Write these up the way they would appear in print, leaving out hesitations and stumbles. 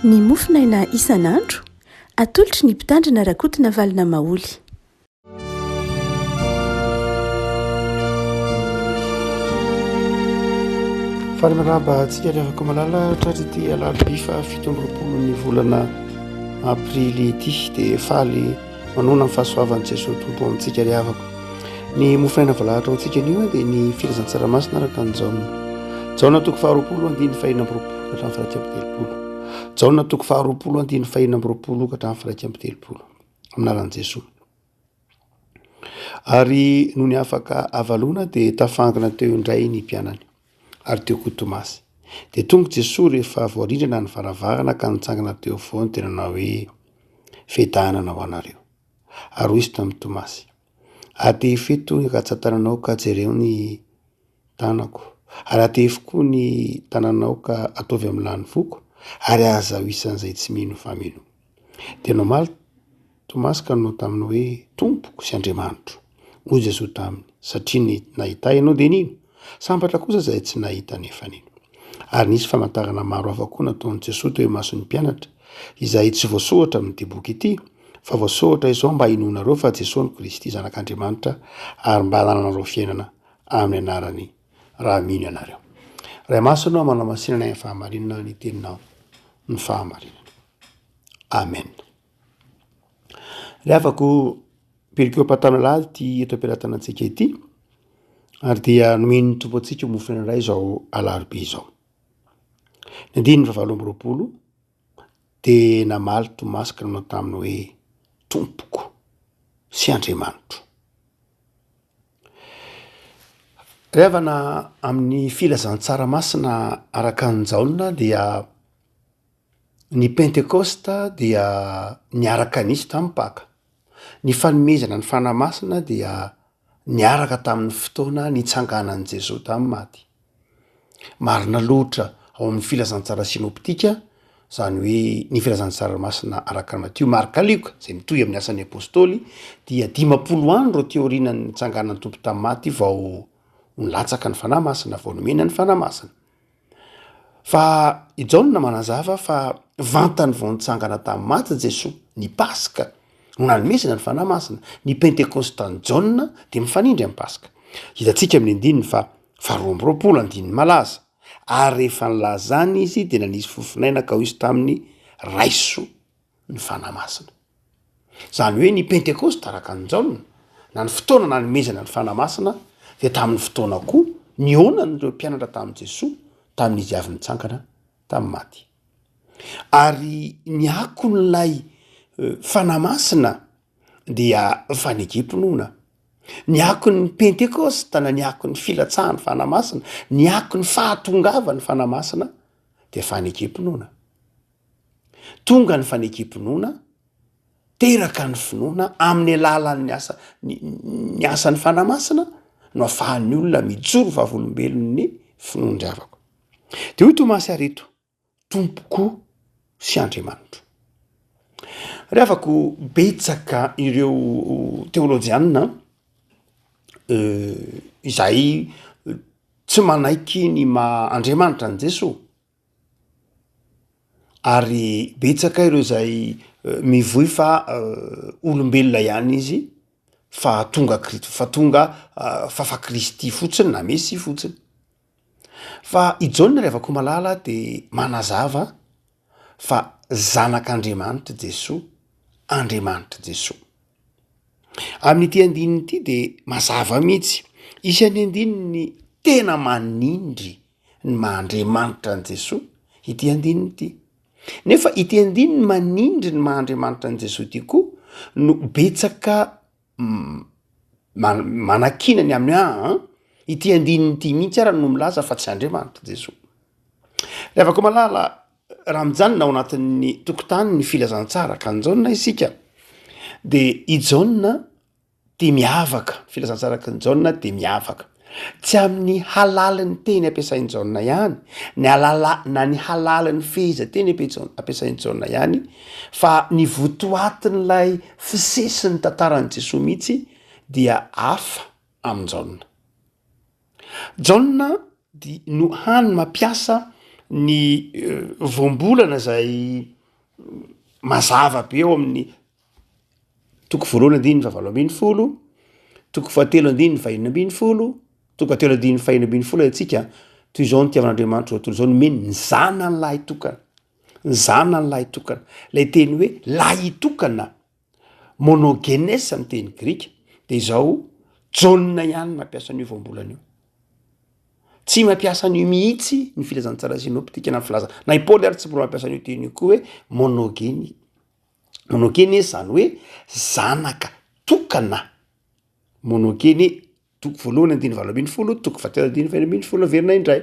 ny mofinaina isan'andro atolotry ny mpitandrina rakotina valina maoly. faly maraba antsika revako malala tratra ty alarobia 17 ny volana aprily ity dia faly manona ny fahasoavan'i Jesosy tompo amintsika ry havako. Ny mofinaina voalahatra ao antsika anio dia ny filazan-tsaramasina araka ny jaona toko 20 ka hatramin'ny 20 jaona toko 20 ka hatramin'ny 20 aminaran'i Jesosy. Ary no ny afaka avalona dia tafangana teo indray ny mpianany ary teo koa Tomasy. Dia tonga Jesosy rehefa voarindrina ny varavarana ka nitsangana teo foany tena na hoe fedahanana ho anareo. Ary hoy izy tamin'ny Tomasy: ate feto ny katsatananao ka jereo ny tanako, ary atefy koa ny tananao ka ataovy amin'ny lany foko, ary azaho isan'izay tsy mino fa mino. Dia nomaly Tomasy ka nanao taminy hoe tompoko sy Andriamanitro. Hoy Jesosy taminy: satria ny nahita ianao dia nino, sambatra kosa izay tsy nahita nefa nino. Ary nisy famantarana maro hafa koa nataon'i Jesosy teo mason'ny mpianatra, izay tsy voasoratra amin'ity boky ity, fa voasoratra izao mba hinoanareo fa Jesosy ny Kristy zanak'Andriamanitra, ary mba hananareo fiainana amin'ny anarany raha mino ianareo. Ray masonao manao masinana ny fahamarinana ny teninao ny fahamarinana. Amen. Ry havako, pirikeo mpatamilady ty eto am-piratana antsika ity, ary dia nomeny tompo antsika mofinaina iray izao alarobia izao. Ny 20 dia namaly Tomasy ka nanao taminy hoe tompoko sy Andriamanitro. Revana amin'ny filazan-tsaramasina araka ny jaona dia ny Pentekosta dia niaraka nisy tamin'ny Paka. Ny fanomezana ny fanamasina dia niaraka tamin'ny fotoana nitsanganan'i Jesosy tamin'ny maty. Marina loatra ao amin'ny filazan-tsara sinoptika, izany hoe ny filazan-tsaramasina araka ny Matio, Marka, Lioka, izay mitohy amin'ny asan'ny apôstôly, dia 50 andro teo aorianan'ny nitsanganan'ny tompo tamin'ny maty vao nilatsaka ny fanamasina, vao nomena ny fanamasina. Fa i Jaona manazava fa vantany vao nitsangana tamin'ny maty Jesosy, ny Paska no nanomezana ny fanamasina. Ny Pentekosta ny Jaona dia mifanindry amin'ny Paska. Hitantsika amin'ny andininy fa 20 andininy malaza, ary rehefa nilazany izy dia nanisy fofinaina ka hoy izy tamin'ny raiso ny fanamasina. Izany hoe ny Pentekosta araka ny Jaona, na ny fotoana nanomezana ny fanamasina, dia tamin'ny fotoana koa nionan'ireo mpianatra tamin'i Jesosy tamin'izy avy nitsangana tamin'ny maty. Ary niakon'ilay fanamasina dia fanekempinoana. Niakon'ny Pentekosta na niakon'ny filatsahan'ny fanamasina, niakon'ny fahatongavan'ny fanamasina dia fanekempinoana. Tonga ny fanekempinoana, teraka ny finoana amin'ny alalan'ny ny asan'ny fanamasina no ahafahan'ny olona mijoro vavolombelon'ny finoan-dravako. Dia hoy Tomasy areto, tompoko sy Andriamanitro. Revako betsaka ireo teolojianina izay tsy manaiky ny Andriamanitra ny Jesosy, ary betsaka ireo izay mivoy fa olombelona ihany izy, fa tonga fa Kristy fotsiny na Mesy fotsiny. Fa i Jaona revako malala dia manazava fa zanak'Andriamanitra Jesosy, Andriamanitra Jesosy. Amin'ity andininy ity dia mazava mihitsy, isan'ny andininy tena manindry ny Mahandriamanitra ny Jesosy ity andininy ity. Nefa ity andininy manindry ny Mahandriamanitra ny Jesosy ity koa no betsaka manakinany amin'ny ity andininy ity mihitsy ara no milaza fa tsy Andriamanitra Jesosy. Revako malala, raha mijanona ao anatin'ny tokotany ny filazantsara ka ny Jaona isika, dia i Jaona dia miavaka, filazantsara ka ny Jaona dia miavaka. Tsy amin'ny halalin'ny teny ampiasain'ny Jaona ihany, na ny halalin'ny fehezanteny ampiasain'ny Jaona ihany, fa ny votoatin'ilay fisesin'ny tantaran'i Jesosy mihitsy dia hafa amin'ny Jaona. Jaona no hany mampiasa ny voambolana zay mazava be eo amin'ny toko voalohany andininy favalo ambiny folo, toko fahatelo andininy fahenina ambiny folo, toko fahatelo andininy fahenina ambiny folo atsika toy izao nitiavan'Andriamanitra toy izao nomeny ny zana ny lahy tokana, ny zana ny lahy tokana, lay teny hoe lahy tokana monogenes amin'ny teny grika de izao jauna ihany mampiasa an'io voambolana io, tsy mampiasa an'io mihitsy ny filazantsara sinoptika na filaza na i Paoly ary tsy mbola mampiasa an'io teny io koa hoe monogeny zany hoe zanaka tokana, monogeny toko voalohany andiny valo ambiny folo, toko fahatelo andiny fahenina ambiny folo averina indray,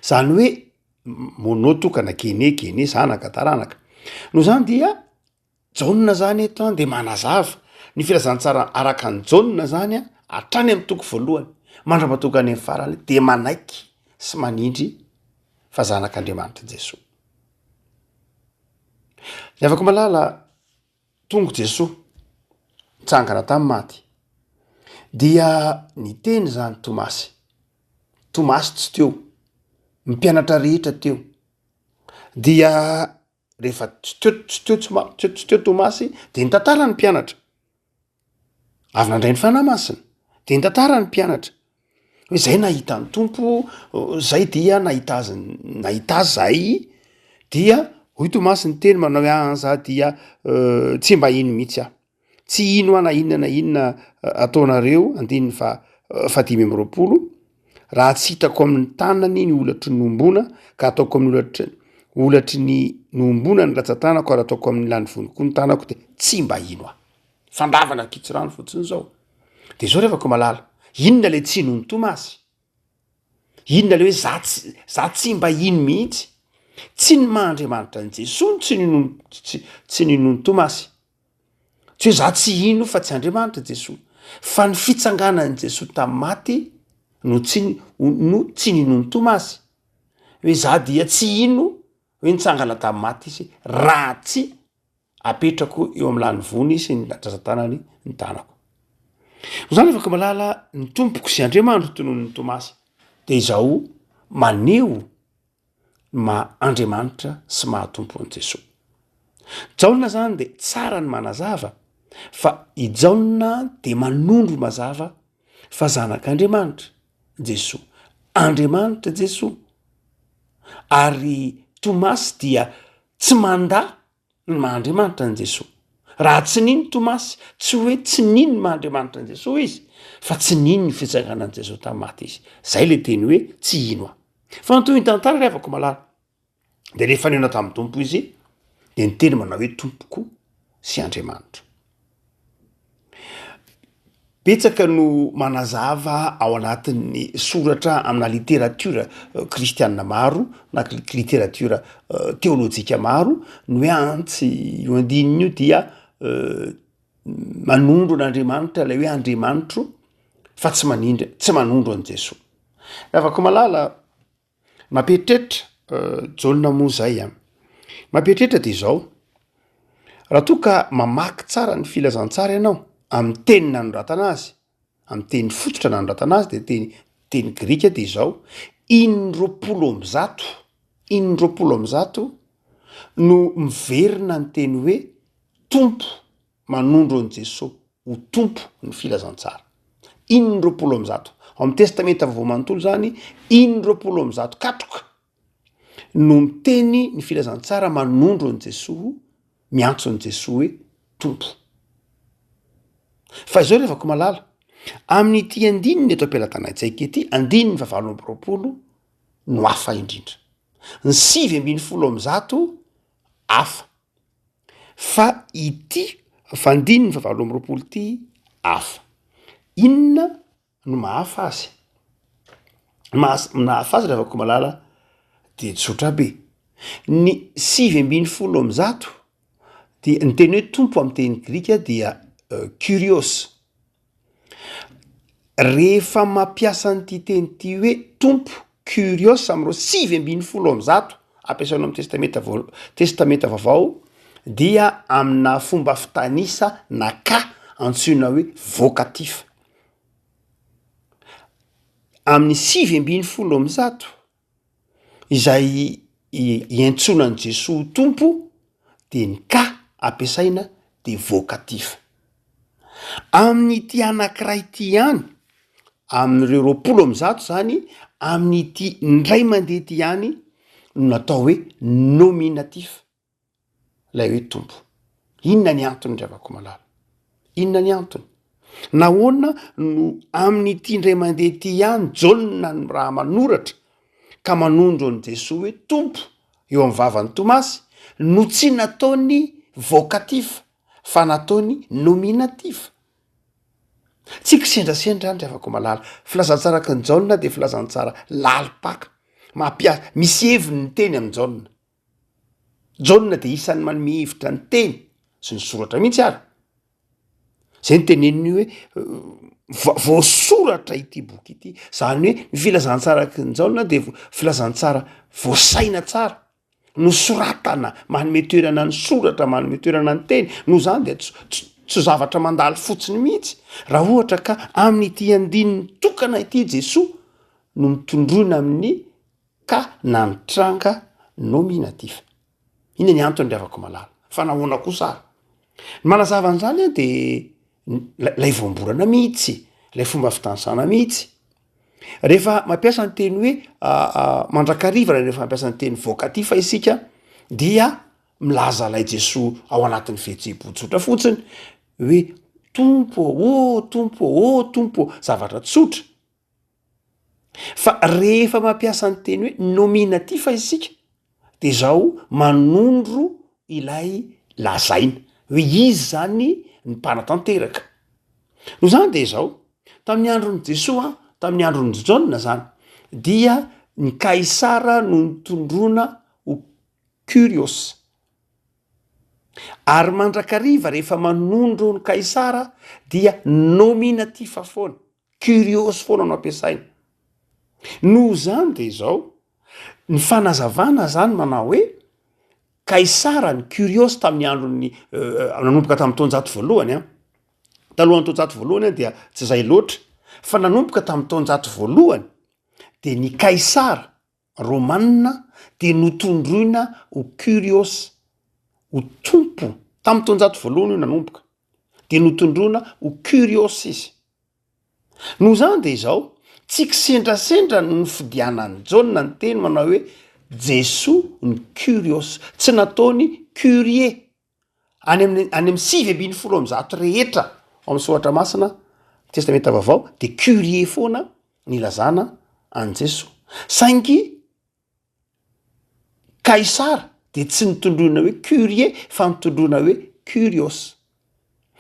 zany hoe mono tokana gene zanaka taranaka no zany dia jauna zany eto de manazava ny filazantsara araka ny jauna zany hatrany amin'ny toko voalohany mandra-patokany amin'ny farany de manaiky sy manindry fa zanak'Andriamanitra Jesosy. Le afaka malala tongo Jesosy tsangana tamin'ny maty dia ny teny zany Tomasy tsy teo, mpianatra rehetra teo dia rehefa tsy teo Tomasy de nitantara ny mpianatra avy nandray ny fanahy masina de nitantara ny mpianatra hoe zay nahita ny tompo, zay dia nahita azy zay dia hoy Tomasy ny teny manao hoe za dia tsy mba ino mihitsy aho, tsy ino na inona ataonareo andininy fadimy amby roapolo raha tsy hitako amin'ny tanany ny olatry ny nombona ka ataoko amin'ny olatry ny nombona ny ratsan-tanako ary ataoko amin'ny lany voniko ny tanako de tsy mba ino aho, fandravana kitsirano fotsiny zao. De zao revako malala inona le tsy nony Tomasy, inona le hoe za tsy mba ino mihitsy, tsy ny mahandriamanitra ny Jesosy tsy ninony Tomasy, tsy hoe za tsy ino fa tsy Andriamanitra Jesosy fa ny fitsanganan'i Jesosy tamin'ny maty no tsy ninony Tomasy, hoe za dia tsy ino hoe nitsangana tamin'ny maty izy raha tsy apetrako eo amin'ny lany vony sy ny ratsan-tanany ny tanako. Zany afaka malala ny tompoko sy Andriamanitra tonon'ny Tomasy de izao maneo Andriamanitra sy mahatompo an' Jesosy. Jauna zany de tsara ny manazava fa i Jauna de manondro mazava fa zanak'Andriamanitra Jesosy, Andriamanitra Jesosy, ary Tomasy dia tsy manda ny mahandriamanitra ny Jesosy. Raha tsy nino Tomasy tsy hoe tsy nino mahandriamanitra ny Jesosy izy fa tsy nino ny fitsanganan'i Jesosy tamin'ny maty izy, zay le teny hoe tsy ino aho. Fa ny toy ny tantara re afaka malala de rehefa nena tamin'ny tompo izy de ny teny manao hoe tompoko sy Andriamanitra. Betsaka no manazava ao anatin'ny soratra amina literatiora kristianina maro na literatiora teolojika maro ny hoe antsy io andininy io dia manondro an'Andriamanitra lay hoe Andriamanitro fa tsy manondro an' Jesosy. Afaka malala mampieritreritra Jauna moa zay mampieritreritra de izao raha toa ka mamaky tsara ny filazantsara ianao amin'ny teny nanoratana azy, amin'ny teny fototra nanoratana azy de teny grika de izao in-roapolo amby zato no miverina ny teny hoe tompo manondro an' Jesosy ho tompo ny filazantsara. In-roapolo amby zato ao amin'ny testamenta vaovao manontolo zany in-roapolo amby zato katroka no miteny ny filazantsara manondro an' Jesosy, miantso an' Jesosy hoe tompo. Fa izao revako malala amin'ny ty andininy eto am-pelatanantsika ety andininy favalo amby roapolo no hafa indrindra, ny 850 hafa fa ity fandininy favalo amby roapolo ty hafa. Inona no mahafa azy? Mahafa azy revako malala de tsotra be ny 850 dia ny teny hoe tompo amin'ny teny grika dia kurios. Rehefa mampiasa nyty teny ty hoe tompo kurios am'ireo 850 ampiasainao amin'ny testamenta vaovao dia amina fomba fitanisa na ka antsoina hoe vocatif. Amin'ny 850 izay iantsonany Jesosy tompo de ny ka ampiasaina de vocatif. Amin'ity anankiray ity ihany, amin'ireo 20 zany, amin'ity ndray mandeha ty ihany no natao hoe nominatif, lay hoe tompo. Inona ny antony dravako malala? Inona ny antony? Nahoana no amin'ity ndray mandeha ty ihany jauna ny raha manoratra ka manondro an' Jesosy hoe tompo eo amin'ny vavan'ny Tomasy no tsy nataony vocatif fa nataony nominatif. Tsika sendrasendra ny afako malala, filazantsaraka ny jauna de filazantsara lalipaka misy heviny ny teny amin'ny jauna. Jauna de isan'ny manome hevitra ny teny sy ny soratra mihitsy ary. Zay ny teneniny hoe voasoratra ity boky ity, zany hoe ny filazantsaraka ny jauna de filazantsara voasaina tsara, nosoratana, manome toerana ny soratra, manome toerana ny teny, no zany de tsy zavatra mandalo fotsiny mihitsy. Raha ohatra ka amin'ity andininy tokana ity Jesosy no mitondrona amin'ny ka na mitranga nominatif. Ina ny antony afako malala? Fa nahoana kosa ary? Manazava an'izany de lay voamborana mihitsy, lay fomba fitanisana mihitsy. Rehefa mampiasa ny teny hoe mandrakariva, rehefa mampiasa ny teny vocatif isika dia milaza lay Jesosy ao anatin'ny fihetseham-po fotsiny hoe tompo, tompo, tompo, zavatra tsotra. Fa rehefa mampiasa ny teny hoe nominatif isika de zao manondro ilay lazaina hoe izy zany ny mpanatanteraka. No zany de zao tamin'ny andron'ny Jesosy, tamin'ny andron'ny Jauna zany, dia ny Kaisara no nitondrona ho Curios. Ary mandrakariva rehefa manondro ny Kaisara dia nominatif foana, Curios foana no ampiasaina. No zany de zao ny fanazavana zany manao hoe Kaisara ny Curios tamin'ny andron'ny nanomboka tamin'ny taonjato voalohany talohan'ny taonjato voalohany dia tsy zay loatra, fa nanomboka tamin'ny taonjato voalohany de ny Kaisara Romanina de notondroina ho Curios, ho tompo. Tamin'ny taonjato voalohany io nanomboka de notondroina ho Curios izy. No zany de zao tsika sendrasendra no fidianan'ny jauna ny teny manao hoe Jesosy ny Curios, tsy nataony Curie. Any amin'ny 5:20 rehetra ao amin'ny Soratra Masina, Testamenta Vaovao, de Curie foana nilazana an Jesosy. Saingy Kaisara de tsy nitondrona hoe Curie fa nitondrona hoe Curios.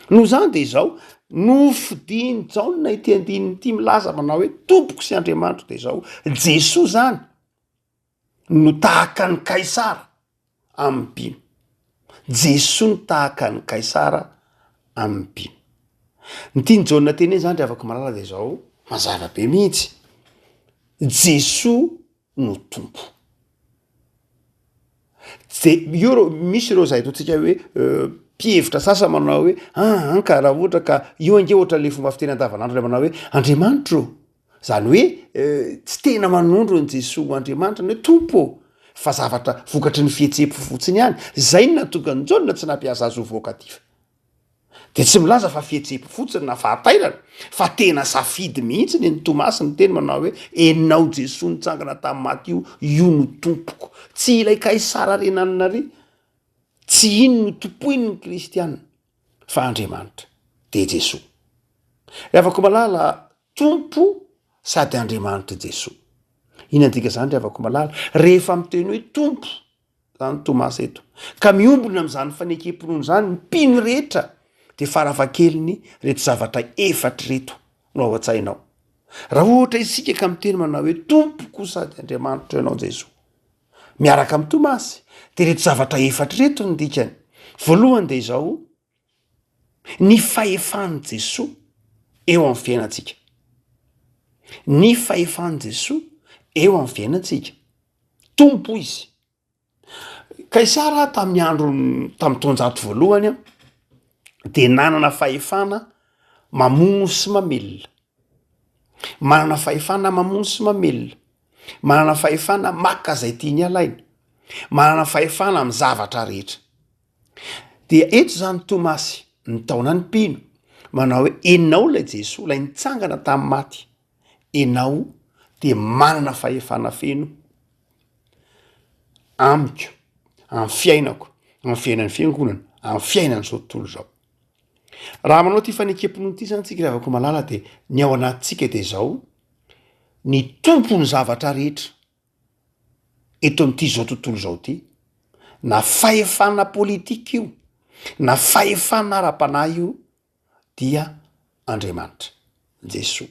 No zany de zao no fidiny jauna ity andininy ity milaza manao hoe tompoko sy Andriamanitra de zao Jesosy zany no tahaka ny Kaisara amin'ny mpino. Jesosy no tahaka ny Kaisara amin'ny mpino. Ny tiany jauna teny zany de afaka malala de zao mazava be mihitsy. Jesosy no tompo. Misy ireo zay totsika hoe mpihevitra sasa manao hoe ka raha ohatra ka io ange ohatra le fomba fiteny andavanandro le manao hoe Andriamanitra, zany hoe tsy tena manondro ny Jesosy Andriamanitra ny hoe tompo, fa zavatra vokatry ny fihetseham-po fotsiny ihany. Zay no natonga ny jauna tsy nampiasa azy ho vocatif. De tsy milaza fa fihetseham-po fotsiny na fahatairana, fa tena safidy mihitsy ny Tomasy ny teny manao hoe enao Jesosy nitsangana tamin'ny maty io no tompoko. Tsy ilay Kaisara renanina ry, tsy iny no tompoiny ny kristianina, fa Andriamanitra de Jesosy. Afaka malala tompo sady Andriamanitra Jesosy. Inandika zany afaka malala rehefa miteny hoe tompo zany Tomasy eto ka miombona amin'izany fanekempony zany mpino rehetra de farafakeliny reto zavatra efatra reto no ao an-tsainao. Raha ohatra isika ka miteny manao hoe tompoko sady Andriamanitra ianao Jesosy, miaraka amin'ny Tomasy de reto zavatra efatra reto ny dikany. Voalohany de zao ny fahefan'i Jesosy eo amin'ny fiainantsika. Ny fahefan'i Jesosy eo amin'ny fiainantsika. Tompo izy. Kaisara tamin'ny taonjato voalohany de nanana fahefana mamono sy mamelona. Manana fahefana mamono sy mamelona. manana fahefana maka zay tiany alaina, manana fahefana amin'ny zavatra rehetra. Dia eto zany Tomasy nitaona ny mpino manao hoe enao lay Jesoa lay nitsangana tamin'ny maty, enao de manana fahefana feno amiko, amin'ny fiainako, amin'ny fiainan'ny fiangonana, amin'ny fiainany zao tontolo zao. Raha manao ty fanekempinono ty zany tsika ravako malala de ny ao anatintsika de zao ny tompony zavatra rehetra eto am'ty zao tontolo zao ty, na fahefana politika io, na fahefana ara-panahy io, dia Andriamanitra, Jesoa.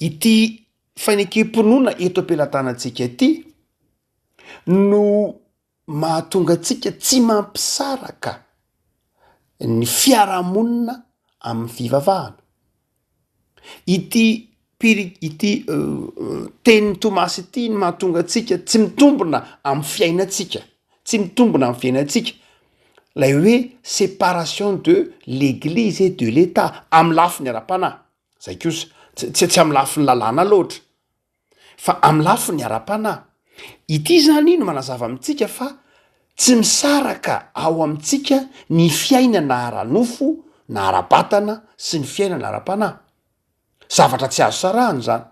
Ity fanekempinoana eto am-pelatanantsika ity no mahatonga antsika tsy mampisaraka ny fiarahamonina amin'ny fivavahana. Ity tenin'ny Tomasy ity no mahatonga antsika tsy mitombona amin'ny fiainantsika, tsy mitombona amin'ny fiainantsika, lay hoe séparation de l'église et de l'état amin'ny lafiny ara-panahy. Zay kosa tsy amin'ny lafiny lalàna loatra, fa amin'ny lafiny ara-panahy. Ity zany no manazava amintsika fa tsy misaraka ao amintsika ny fiainana ara-nofo na ara-batana sy ny fiainana ara-panahy. Zavatra tsy azo sarahany zany.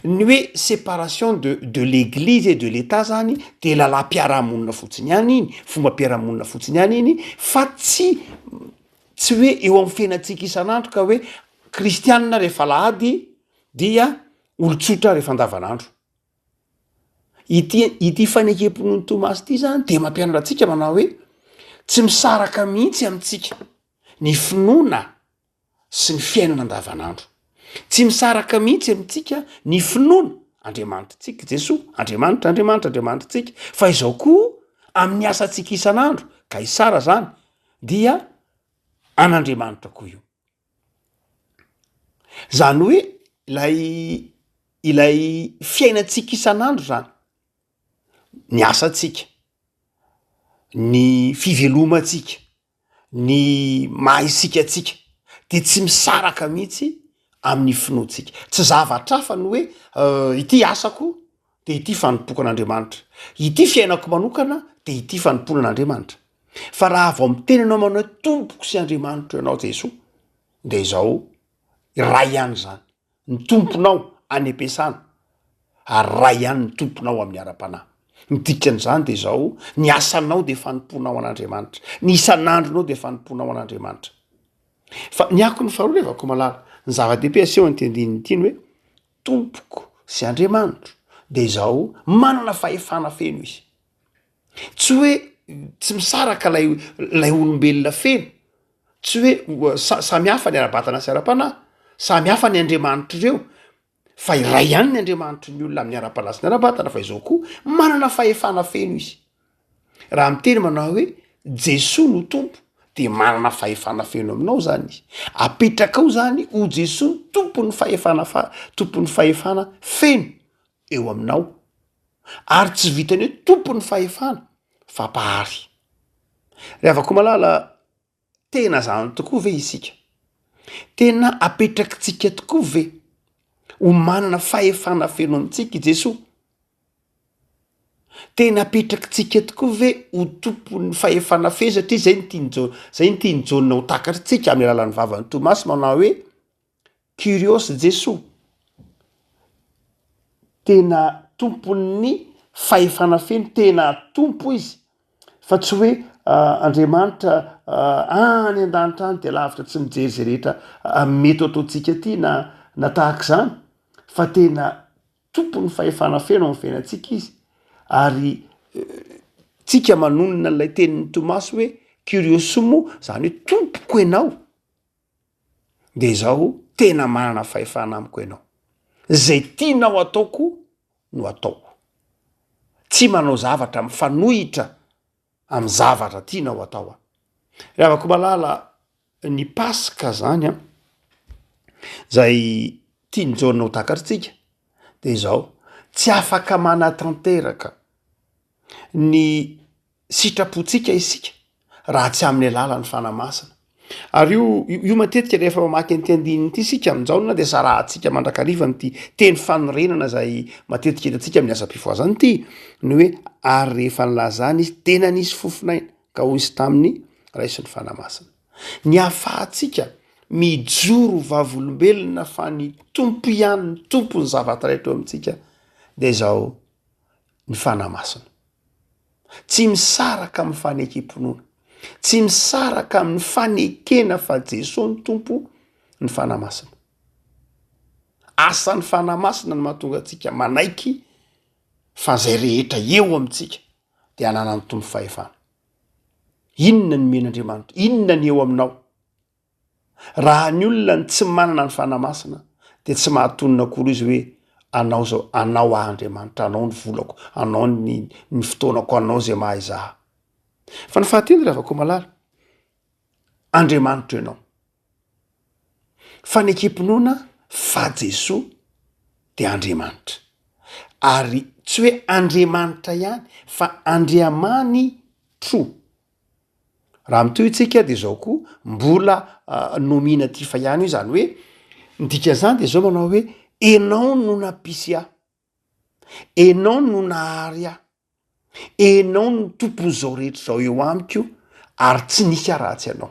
Ny hoe séparation de l'église et de l'état zany de lalam-piarahamonina fotsiny ihany iny, fomba mpiarahamonina fotsiny ihany iny, fa tsy hoe eo amin'ny fiainantsika isan'andro ka hoe kristianina rehefa lahady dia olon-tsotra rehefa andavanandro. Ity fanekempinoan'ny Tomasy ity zany de mampianatra antsika manao hoe tsy misaraka mihitsy amintsika ny finoana sy ny fiainana andavanandro. Tsy misaraka mihitsy amintsika ny finoana Andriamanitritsika Jesoa, Andriamanitritsika, fa izao koa amin'ny asantsika isan'andro, ka isara zany dia an'Andriamanitra koa io. Zany hoe ilay fiainantsika isan'andro zany, ny asantsika, ny fivelomantsika, ny mahaisikatsika de tsy misaraka mihitsy amin'ny finoantsika. Tsy zavatra hafa ny hoe ity asako de ity fanompoko an'Andriamanitra, ity fiainako manokana de ity fanompona an'Andriamanitra. Fa raha vao miteny anao manao tompoko sy Andriamanitra ianao Jesoa, de izao ray ihany zany ny tomponao any am-piasana, ary ray ihany ny tomponao amin'ny ara-panahy. Ny dikan'izany de zao ny asanao de fanomponao an'Andriamanitra, ny isan'andronao de fanomponao an'Andriamanitra. Fa ny ako ny faharoa levako malala, ny zava-dehibe aseho antendin'ny ity hoe tompoko sy Andriamanitra de zao manana fahefana feno izy. Tsy hoe tsy misaraka lay olombelona feno, tsy hoe samy hafa ny ara-batana sy ara-panahy, samy hafa ny Andriamanitra ireo, fa iray ihany ny Andriamanitra ny olona amin'ny ara-panahy sy ny ara-batana, fa izao koa manana fahefana feno izy. Raha miteny manao hoe Jesoa no tompo de manana fahefana feno aminao zany izy. Apetraka ao zany ho Jesoa tompon'ny fahefana feno eo aminao, ary tsy vitany hoe tompon'ny fahefana fa mpahary. Ravako malala, tena zany tokoa ve isika? Tena apetrakitsika tokoa ve ho manana fahefana feno amintsika Jesoa? Tena apetrakitsika tokoa ve ho tompon'ny fahefana feno? Satria zay ny tiany Jauna ho takatritsika amin'ny alalan'ny vavan'ny Tomasy manao hoe Kyrios Jesoa, tena tompon'ny fahefana feno, tena tompo izy, fa tsy hoe Andriamanitra any an-danitra any de lavitra tsy mijery zay rehetra mety ataotsika ty na tahaka zany, fa tena tompon'ny fahefana feno amin'ny fiainantsika izy. Ary tsika manonona n'lay tenin'ny Tomasy hoe Kyriosmo, zany hoe tompoko ianao, de zao tena manana fahefana amiko ianao. Zay tianao ataoko no ataoko. Tsy manao zavatra mifanohitra amin'ny zavatra tianao atao. Ravako malala, ny Pasika zany zay tiany Jauna ho takatritsika de zao tsy afaka manatanteraka ny sitrapontsika isika raha tsy amin'ny alalan'ny fanamasina, ary io matetika rehefa mamaky an'tyandininy ity sika amin'jaona de sarahantsika mandrakariva am'ty teny fanorenana zay matetika hitatsika amin'ny asa-pivoazany ity ny hoe ary rehefa nylazany izy tena nisy fofinaina ka ho isy tamin'ny raisy ny fanamasina ny afahantsika mijoro vavolombelona fa ny tompo ihany ny tompo ny zavatra raitra eo amintsika de zao ny fanamasina tsy misaraka amin'ny fanekem-ponoana tsy misaraka amin'ny fanekena fa Jesosy ny tompo ny fanamasina asan'ny fanamasina ny mahatonga atsika manaiky fa zay rehetra eo amintsika de anana ny tompo fahefana inona ny men'Andriamanitra inona ny eo aminao raha ny olona ny tsy manana ny fanamasina de tsy mahatonina akory izy hoe anao zao anao Andriamanitra anao ny volako anao ny fotoanako anao zay mahay zaha fa ny fahatelo ravako malala Andriamanitra ianao fanekem-ponoana fa Jesosy de Andriamanitra ary tsy hoe Andriamanitra ihany fa Andriamany tro raha mitoy itsika de zao koa mbola nominatif ihany io zany hoe ndika zany de zao manao hoe enao no nampisy ahy enao no nahary ahy enao no tompo zao rehetra zao eo amiko ary tsy nisy ratsy anao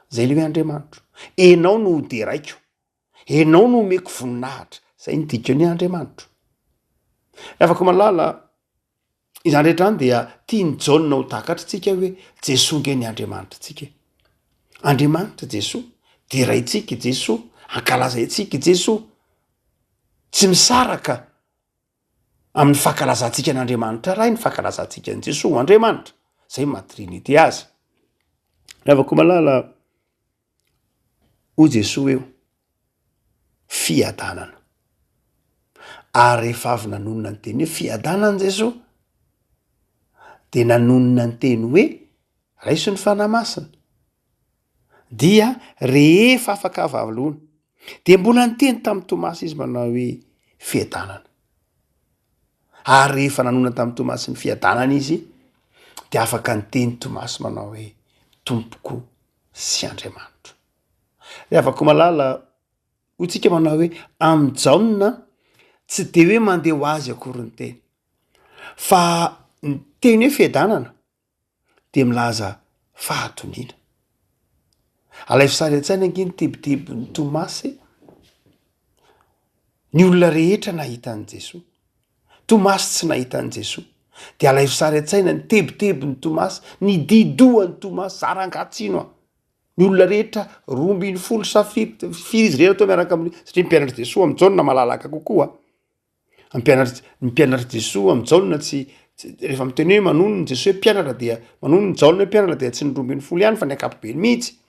zay le hoe Andriamanitra enao no de raiko enao no omeko voninahitra zay ny dikany Andriamanitra afaka malala izany rehetra any dia tiany Jaona ho takatra tsika hoe Jesosy ngeny Andriamanitra tsika Andriamanitra Jesosy de raitsika Jesosy ankalazaitsika Jesosy tsy misaraka amin'ny fankalazantsika an'Andriamanitra ray ny fankalazantsika an' Jesosy Andriamanitra zay matrinity azy afaka malala o Jesosy eo fiadanana ary rehefa avy nanonona ny teny hoe fiadanana Jesosy de nanonona ny teny hoe raiso ny fanamasina dia rehefa afaka avaloana de mbola niteny tamin'ny Tomasy izy manao hoe fiadanana ary rehefa nanonona tamin'ny Tomasy ny fiadanana izy de afaka niteny Tomasy manao hoe tompoko sy Andriamanitra de afaka malala ho tsika manao hoe am'Jaona tsy de hoe mandeha ho azy akory ny teny fa ny teny hoe fiadanana de milaza fahatoniana alay fisary an-tsaina ange ny tebotebon'ny Tomasy ny olona rehetra nahita an' Jesosy Tomasy tsy nahita an' Jesosy de alay fisary an-tsaina ny tebotebon'ny Tomasy ny didohan'ny Tomasy zarangatsino a ny olona rehetra 12 safiry izy rehetra to miaraka amin'ny satria mpianatra Jesosy am' Jaona malalaka kokoa mpianatra Jesosy am' Jaona tsy rehefa miteny hoe manono ny Jesosy hoe mpianatra dia manono ny Jaona hoe mpianatra dia tsy ny 12 ihany fa ny ankapobeny mihitsy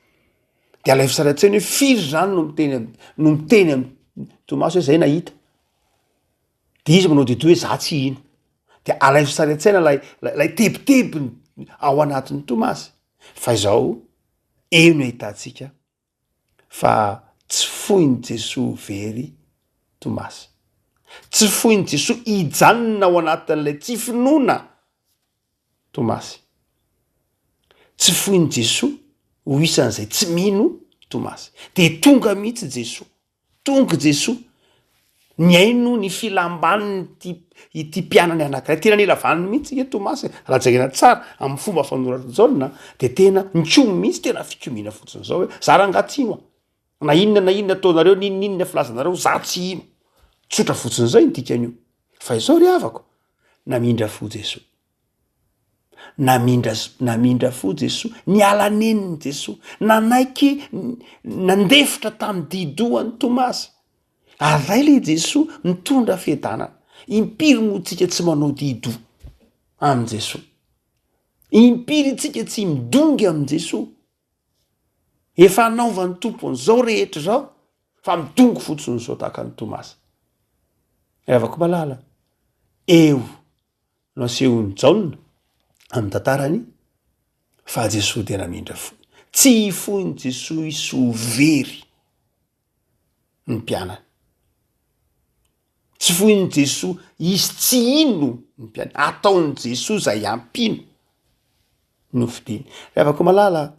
de alay fisary an-tsaina hoe firy zany no miteny am' Tomasy hoe zay nahita de izy manao dido hoe za tsy ino de alay fisary an-tsaina lay tebotebony ao anatin'ny Tomasy fa izao eo no ahitantsika fa tsy foiny Jesosy very Tomasy tsy foiny Jesosy hijanona ao anatin'lay tsy finoana Tomasy tsy foiny Jesosy ho isan'izay tsy mino Tomasy de tonga mihitsy Jesosy tonga Jesosy ny aino ny filambaniny ity mpianany anankiray tena nilavaniny mihitsy e Tomasy raha jerena tsara amin'ny fomba fanoratra Jaona de tena nikomy mihitsy tena fikomina fotsiny zao hoe zarangatsino na inona ataonareo ninninona filazanareo za tsy ino tsotra fotsiny zay nydikan'io fa izao ry havako namindra fo Jesosy namindra fo Jesosy niala neniny Jesosy nanaiky nandefitra tamin'ny didohan'ny Tomasy ary ray le Jesosy mitondra fiadanana impiry moa tsika tsy manao dido amin' Jesosy impiry tsika tsy midongy amin' Jesosy efa anaovan'ny tompony zao rehetra zao fa midongy fotsiny zao tahaka ny Tomasy avako malala eo no asehony Jaona amin'ny tantarany fa Jesosy de namindra fo tsy foiny Jesosy isovery ny mpianany tsy foiny Jesosy izy tsy ino ny mpianany ataony Jesosy zay ampino no fidiny avako malala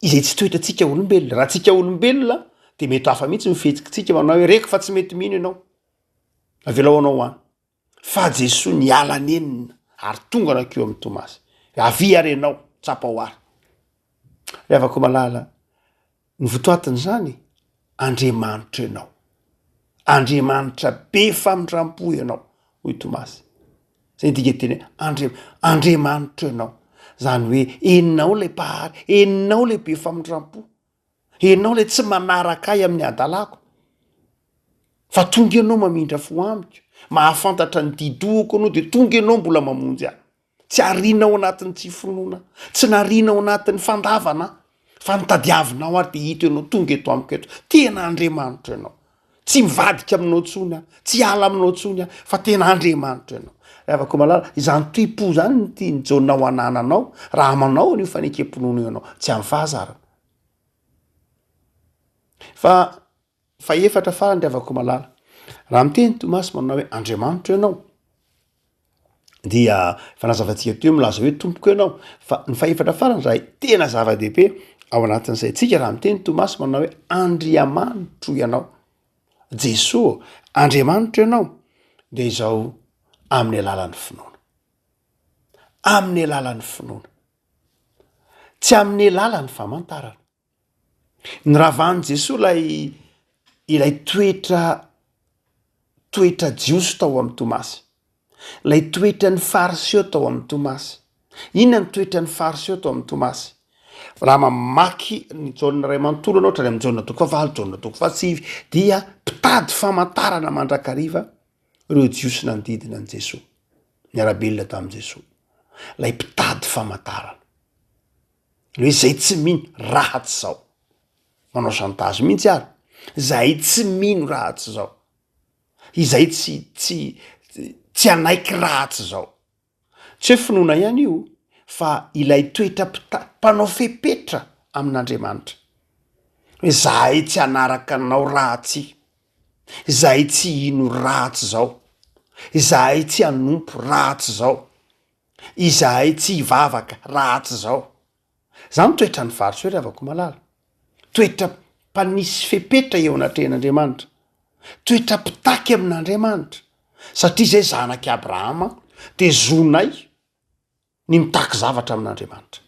izay tsy toetra tsika olombelona raha tsika olombelona de mety hafa mihitsy mifetsikitsika manao hoe reko fa tsy mety mino ianao avelao anao any fa Jesosy niala nenina ary tonga nakeo amin'ny Tomasy avy ary ianao tsapa ho ary re avako malala ny votoatiny zany Andriamanitra ianao Andriamanitra be famindram-po ianao hoy Tomasy zay dika teny Andriamanitra ianao zany hoe enao lay pahary enao lay be famindram-po enao lay tsy manaraka ahy amin'ny adalako fa tonga ianao mamindra fo amiko mahafantatra ny didoako anao de tonga ianao mbola mamonjy ahy tsy arinao anatin'ny tsy finoana tsy narinao anatin'ny fandavana fa nitadiavinao ary de hita ianao tonga eto amiko eto tena Andriamanitra ianao tsy mivadika aminao tsony aho tsy ala aminao tsony aho fa tena Andriamanitra ianao rehavako malala izany toipo zany ny tia ny jaonao anananao raha manao an'io fanekemponoana ianao tsy amin'ny fahazarana fa efatra farany rehavako malala raha miteny Tomasy manao hoe Andriamanitra ianao dia fanazavantsika teo milaza hoe tompoko ianao fa ny faefatra farany raha tena zava-dehibe ao anatin'izay tsika raha miteny Tomasy manao hoe Andriamanitra ianao Jesosy Andriamanitra ianao de izao amin'ny alalan'ny finoana amin'ny alalan'ny finoana tsy amin'ny alalan'ny famantarana ny ravan'i Jesosy ilay toetra jiosy tao amin'ny Tomasy lay toetra ny fariseo tao amin'ny Tomasy inona ny toetra ny fariseo tao amin'ny Tomasy raha mamaky ny jaonina ray manontolo anao trany amin'ny jaonina toko fahavalo jaonina toko fahasivy dia mpitady famantarana mandrakariva ireo jiosy nandidina an' Jesosy niarabelona tamin'i Jesosy lay mpitady famantarana le hoe zay tsy mino rahatsy zao manao chantage mihitsy ary zay tsy mino rahatsy zao izay tsy anaiky rahatsy zao tsy hoe finoana ihany io fa ilay toetra mpanao fepetra amin'Andriamanitra hoe zahay tsy anaraka anao rahatsy zahay tsy ino rahatsy zao izahay tsy anompo rahatsy zao izahay tsy hivavaka rahatsy zao zany toetra ny fariseo rehavako malala toetra mpanisy fepetra eo anatrehan'Andriamanitra toetra mpitaky amin'Andriamanitra satria zay zanaky Abrahama de zonay ny mitaky zavatra amin'Andriamanitra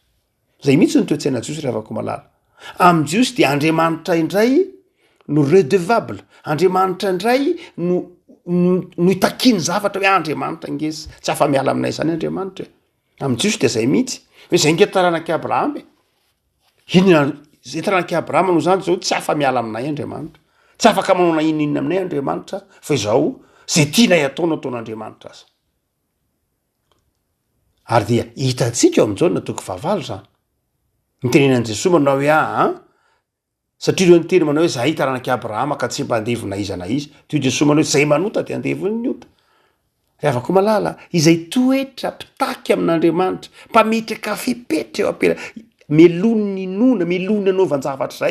zay mihitsy ny toetsaina Jiosy rehavako malala amin'ny Jiosy de Andriamanitra indray no redevable Andriamanitra indray no itakiny zavatra hoe Andriamanitra ngesy tsy afa miala aminay zany Andriamanitra amin'ny Jiosy de zay mihitsy hoe zay nge taranaky Abrahama inona zay taranaky Abrahama no zany zao tsy afa miala aminay Andriamanitra tsy afaka manao na inonina aminay Andriamanitra fa izao zay tianay ataona ataon'Andriamanitra azy ary dia hitatsika eo amin'izao natoko fahavalo zany nitenenan' Jesosy manao hoe satria ireo niteny manao hoe zahay taranaky Abrahama ka tsy mba andevona iza na izy teo Jesosy manao hoe zay manota de andevony ny ota rehavako malala izay toetra mpitaky amin'Andriamanitra mpametraka fepetra eo ampela melony inona melony anaovanjavatra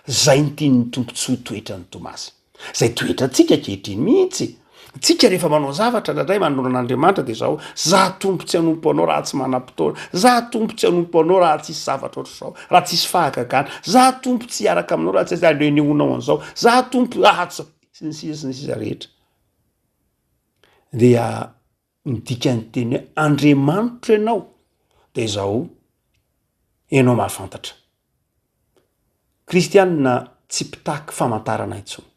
zay nytiany tompontsoa toetra ny Tomasy zay toetra tsika kehitriny mihitsy tsika rehefa manao zavatra nandray manonan'Andriamanitra de zao za tompo tsy hanompo anao raha tsy manam-potoana za tompo tsy hanompo anao raha tsisy zavatra oatra zao raha tsisy fahagagana za tompo tsy hiaraka aminao raha tsy aleneonao an'izao za tompo ahatsy sy ny sisa rehetra dia midikany teny hoe Andriamanitra ianao de zao ianao mahafantatra kristianina tsy mpitaky famantarana intsony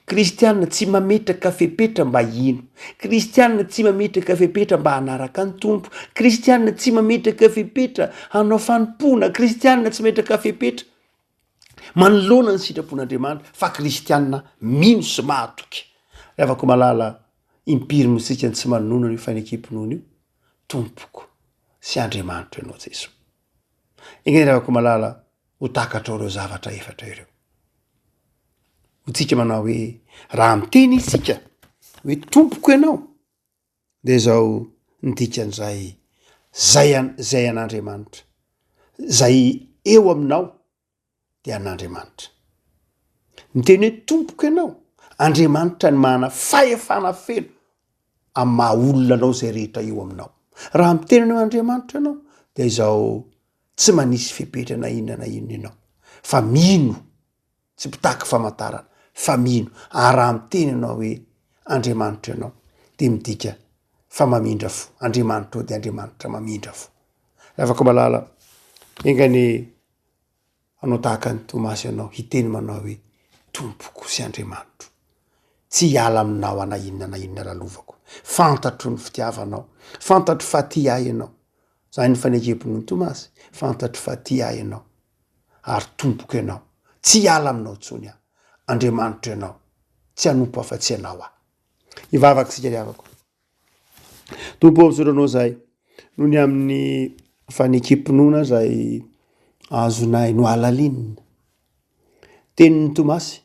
kristianina tsy mametraka fepetra mba ino kristianina tsy mametraka fepetra mba hanaraka ny tompo kristianina tsy mametraka fepetra hanao fanompona kristianina tsy mametraka fepetra manoloana ny sitrapon'Andriamanitra fa kristianina mino sy mahatoky rehavako malala impiry mosika ny tsy manonona io fanekemponoana io tompoko sy Andriamanitra ianao Jesosy ingany rehavako malala ho takatra ireo zavatra efatra ireo hotsika manao hoe raha miteny isika hoe tompoko ianao de zao nidikan'izay zay an'Andriamanitra zay eo aminao de an'Andriamanitra miteny hoe tompoko ianao Andriamanitra ny manana fahefana feno amin'ny maha olona anao zay rehetra eo aminao raha miteny hoe Andriamanitra ianao de izao tsy manisy fepetra na inona na inona ianao fa mino tsy mpitaky famantarana fa mino araha amiteny ianao hoe Andriamanitra ianao de midika fa mamindra fo Andriamanitra de Andriamanitra mamindra fo. Afaka malala engany anao tahaka ny Tomasy ianao hiteny manao hoe tompoko sy Andriamanitro tsy hiala aminao ana inona lalovako fantatro ny fitiavanao fantatro fa ty ahy ianao zany ny fanekepony ny Tomasy fantatro fa ty ahy ianao ary tompoko ianao tsy hiala aminao tsony aho Andriamanitra ianao tsy hanompo afa-tsy ianao aho ivavaka sika riavako tompo misoranao zahay noho ny amin'ny fanekepinona zay azonay no alalinina tenin'ny Tomasy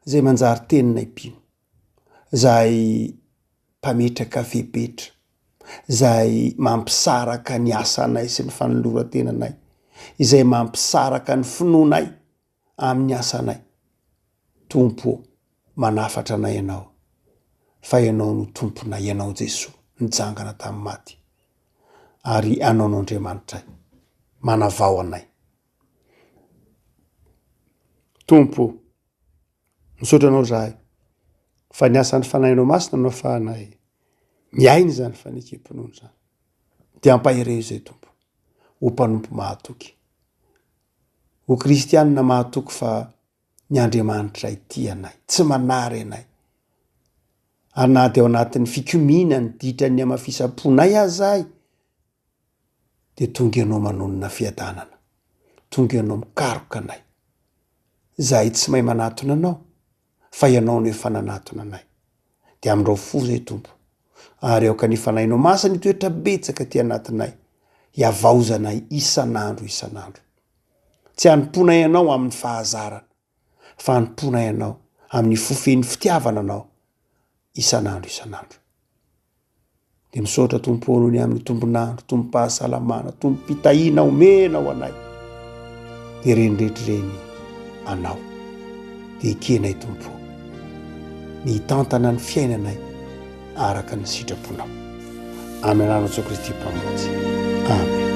zay manjary teninay mpino zay mpametraka fepetra zay mampisaraka ny asanay sy ny fanoloran-tenanay izay mampisaraka ny finoanay amin'ny asanay tompo manafatra anay ianao fa ianao no tomponay ianao Jesoa nijangana tamin'ny maty ary anao Andriamanitra manavao anay tompo misaotra anao zahay fa ny asan'ny fanahinao masina anao fahanay miainy zany fanekepinony zany de ampahireo zay tompo ho mpanompo mahatoky ho kristianina mahatoky fa ny Andriamanitra ity anay tsy manary anay ary na de ao anatin'ny fikomina ny ditran'ny amafisam-ponay azahay de tonga ianao manonona fiadanana tonga ianao mikaroka anay zahay tsy mahay manatona anao fa ianao no efa nanatona anay de amindreo fo zay tompo ary ao ka ny fanahinao masa ny toetra betsaka ty anatinay hiavaozanay isan'andro tsy hanimpona ianao amin'ny fahazarana fa hanimpona ianao amin'ny fofeny fitiavana anao isan'andro de misaotra tompo nohony amin'ny tombonandro tombom-pahasalamana tombom-pitahiana omena ao anay de renydretrreny anao de ikenay tompo mitantana ny fiainanay araka ny sitraponao amin'ny anarana Jesosy Kristy mpamatsy amen.